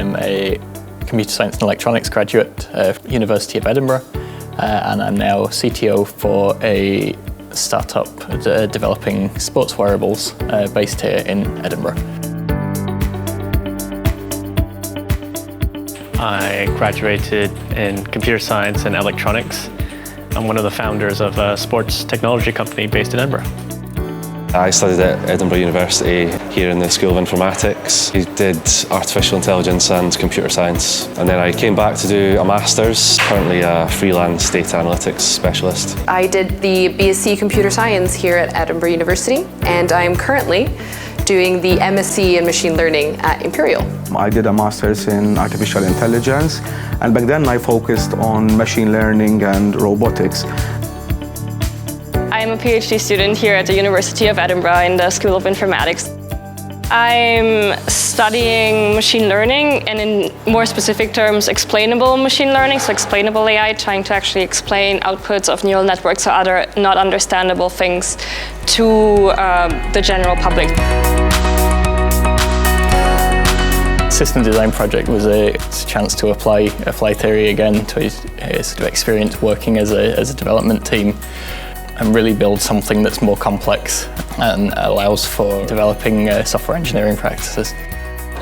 I'm a computer science and electronics graduate at University of Edinburgh, and I'm now CTO for a startup developing sports wearables based here in Edinburgh. I graduated in computer science and electronics. I'm one of the founders of a sports technology company based in Edinburgh. I studied at Edinburgh University here in the School of Informatics. I did artificial intelligence and computer science, and then I came back to do a master's, currently a freelance data analytics specialist. I did the BSc Computer Science here at Edinburgh University, and I'm currently doing the MSc in Machine Learning at Imperial. I did a master's in artificial intelligence, and back then I focused on machine learning and robotics. I'm a PhD student here at the University of Edinburgh in the School of Informatics. I'm studying machine learning, and in more specific terms, explainable machine learning, so explainable AI, trying to actually explain outputs of neural networks or other not understandable things to the general public. System design project was a chance to apply theory again to a sort of experience working as a development team, and really build something that's more complex and allows for developing software engineering practices.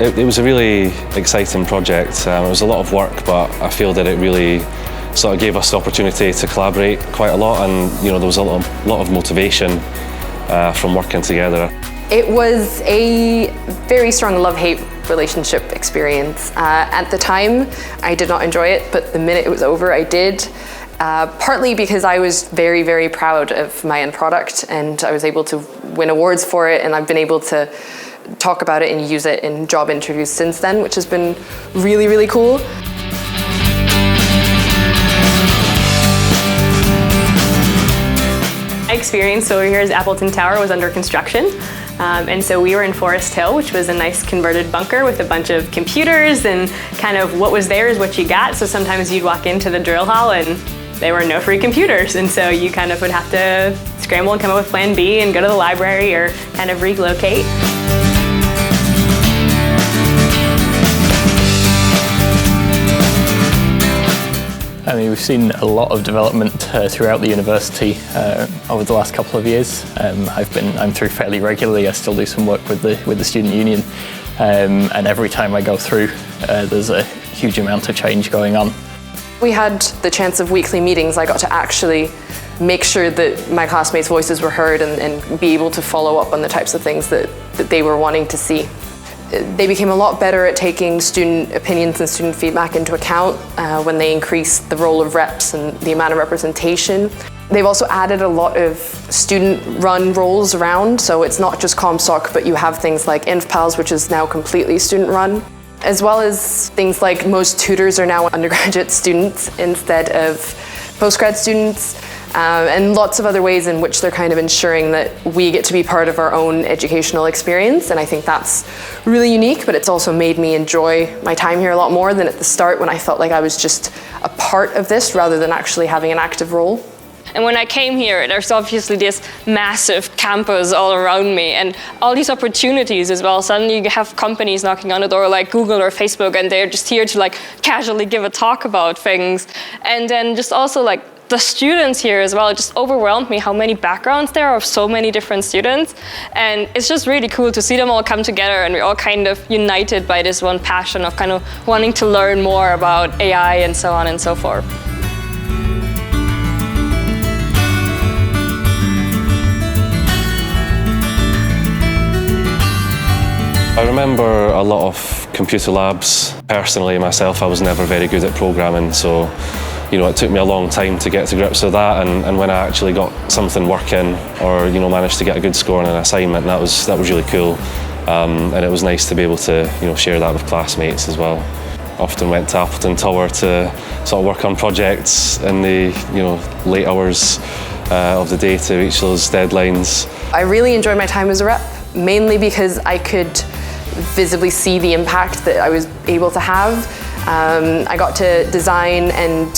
It was a really exciting project. It was a lot of work, but I feel that it really sort of gave us the opportunity to collaborate quite a lot, and there was a lot of motivation from working together. It was a very strong love-hate relationship experience. At the time, I did not enjoy it, but the minute it was over, I did. Partly because I was very, very proud of my end product, and I was able to win awards for it, and I've been able to talk about it and use it in job interviews since then, which has been really, really cool. My experience over here is Appleton Tower was under construction. And so we were in Forest Hill, which was a nice converted bunker with a bunch of computers, and kind of what was there is what you got. So sometimes you'd walk into the drill hall and there were no free computers. And so you kind of would have to scramble and come up with plan B and go to the library or kind of relocate. I mean, we've seen a lot of development throughout the university over the last couple of years. I'm through fairly regularly. I still do some work with the student union, and every time I go through, there's a huge amount of change going on. We had the chance of weekly meetings. I got to actually make sure that my classmates' voices were heard and be able to follow up on the types of things that they were wanting to see. They became a lot better at taking student opinions and student feedback into account when they increased the role of reps and the amount of representation. They've also added a lot of student-run roles around, so it's not just Comstock, but you have things like InfPals, which is now completely student-run, as well as things like most tutors are now undergraduate students instead of postgrad students. And lots of other ways in which they're kind of ensuring that we get to be part of our own educational experience. And I think that's really unique, but it's also made me enjoy my time here a lot more than at the start when I felt like I was just a part of this rather than actually having an active role. And when I came here, there's obviously this massive campus all around me and all these opportunities as well. Suddenly you have companies knocking on the door like Google or Facebook, and they're just here to like casually give a talk about things. And then just also like the students here as well, it just overwhelmed me how many backgrounds there are of so many different students. And it's just really cool to see them all come together, and we're all kind of united by this one passion of kind of wanting to learn more about AI and so on and so forth. I remember a lot of computer labs. Personally, myself, I was never very good at programming, so it took me a long time to get to grips with that, and when I actually got something working or managed to get a good score on an assignment, that was really cool, and it was nice to be able to share that with classmates as well. Often went to Appleton Tower to sort of work on projects in the late hours of the day to reach those deadlines. I really enjoyed my time as a rep, mainly because I could visibly see the impact that I was able to have. I got to design and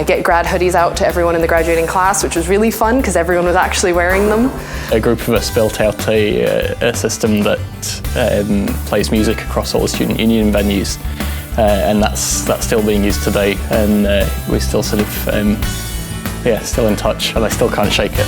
get grad hoodies out to everyone in the graduating class, which was really fun because everyone was actually wearing them. A group of us built out a system that plays music across all the student union venues. and that's still being used today, and we're still sort of, still in touch, and I still can't shake it.